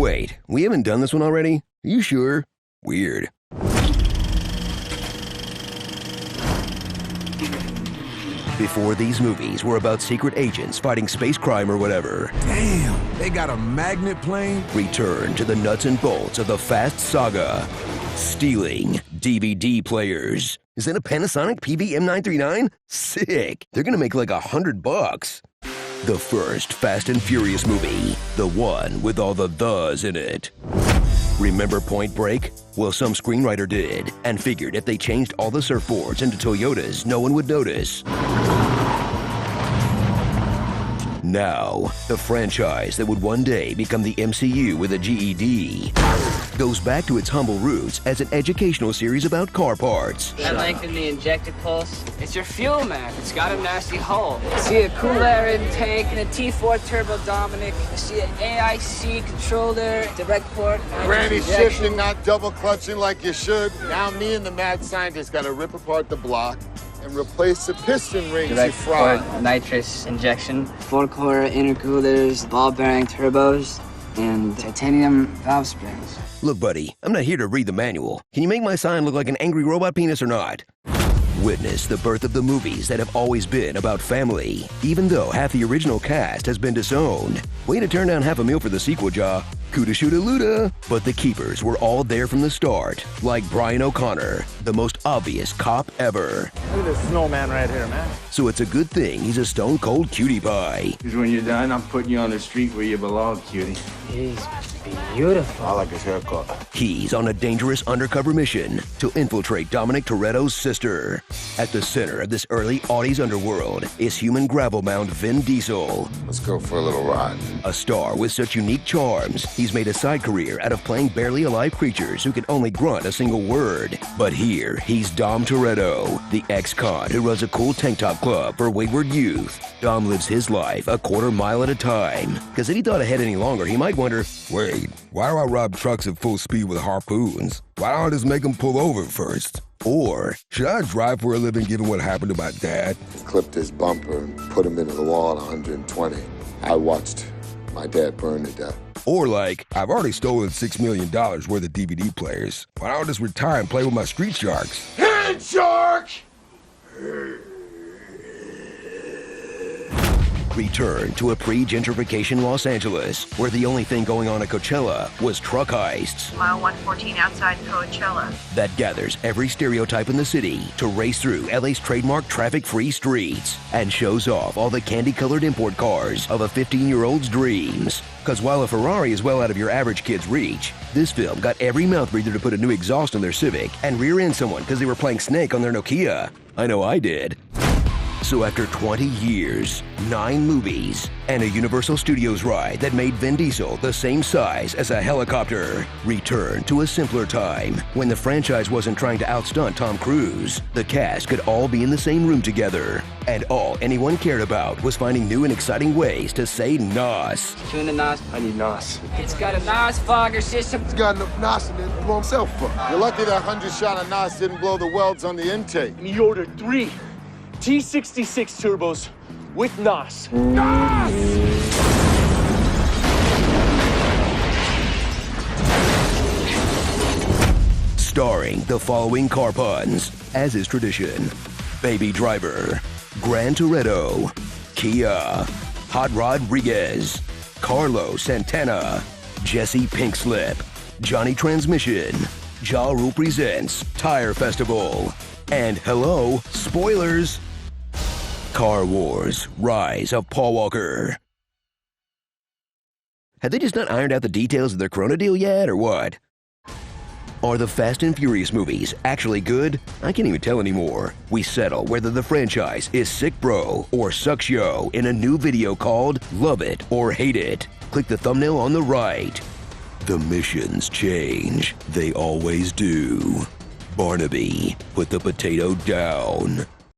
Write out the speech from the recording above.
Wait, we haven't done this one already? Are you sure? Weird. Before these movies were about secret agents fighting space crime or whatever. Damn, they got a magnet plane? Return to the nuts and bolts of the Fast Saga. Stealing DVD players. Is that a Panasonic PV-M939? Sick. They're gonna make like $100. The first Fast and Furious movie. The one with all the thes in it. Remember Point Break? Well, some screenwriter did, and figured if they changed all the surfboards into Toyotas, no one would notice. Now, the franchise that would one day become the MCU with a GED goes back to its humble roots as an educational series about car parts. I lengthen the injected pulse. It's your fuel map. It's got a nasty hole. See a cool air intake and a T4 turbo Dominic. See an AIC controller, direct port. Granny shifting, not double clutching like you should. Now me and the mad scientist got to rip apart the block and replace the piston rings you fried. Port, nitrous injection, 4-core intercoolers, ball bearing turbos, and titanium valve springs. Look, buddy, I'm not here to read the manual. Can you make my sign look like an angry robot penis or not? Witness the birth of the movies that have always been about family, even though half the original cast has been disowned. Way to turn down $500,000 for the sequel, Ja. Coulda, shoulda, luda. But the keepers were all there from the start, like Brian O'Connor, the most obvious cop ever. Look at this snowman right here, man. So it's a good thing he's a stone-cold cutie pie. Because when you're done, I'm putting you on the street where you belong, cutie. He's beautiful. I like his haircut. He's on a dangerous undercover mission to infiltrate Dominic Toretto's sister. At the center of this early '80s underworld is human gravel mound Vin Diesel. Let's go for a little ride. A star with such unique charms, he's made a side career out of playing barely alive creatures who can only grunt a single word. But here, he's Dom Toretto, the ex-con who runs a cool tank top club for wayward youth. Dom lives his life a quarter mile at a time, because if he thought ahead any longer, he might wonder, wait, why do I rob trucks at full speed with harpoons? Why don't I just make them pull over first? Or, should I drive for a living given what happened to my dad? Clipped his bumper and put him into the wall at 120. I watched my dad burn to death. Or like, I've already stolen $6 million worth of DVD players. Why don't I just retire and play with my street sharks? Hit it, shark! Return to a pre-gentrification Los Angeles, where the only thing going on at Coachella was truck heists. Mile 114 outside Coachella. That gathers every stereotype in the city to race through LA's trademark traffic-free streets and shows off all the candy-colored import cars of a 15-year-old's dreams. Because while a Ferrari is well out of your average kid's reach, this film got every mouth breather to put a new exhaust on their Civic and rear-end someone because they were playing Snake on their Nokia. I know I did. So after 20 years, 9 movies, and a Universal Studios ride that made Vin Diesel the same size as a helicopter, return to a simpler time when the franchise wasn't trying to outstunt Tom Cruise. The cast could all be in the same room together, and all anyone cared about was finding new and exciting ways to say NOS. Tune the NOS. I need NOS. It's got a NOS fogger system. He's got enough NOS in it to blow himself up. You're lucky that 100-shot of NOS didn't blow the welds on the intake. And he ordered 3 T66 turbos with NOS. Starring the following car puns, as is tradition: Baby Driver, Gran Toretto, Kia, Hot Rodriguez, Carlos Santana, Jesse Pinkslip, Johnny Transmission, Ja Rule Presents Tire Festival, and hello, spoilers! Car Wars, Rise of Paul Walker. Have they just not ironed out the details of their Corona deal yet, or what? Are the Fast and Furious movies actually good? I can't even tell anymore. We settle whether the franchise is sick bro or sucks yo in a new video called Love It or Hate It. Click the thumbnail on the right. The missions change. They always do. Barnaby, put the potato down.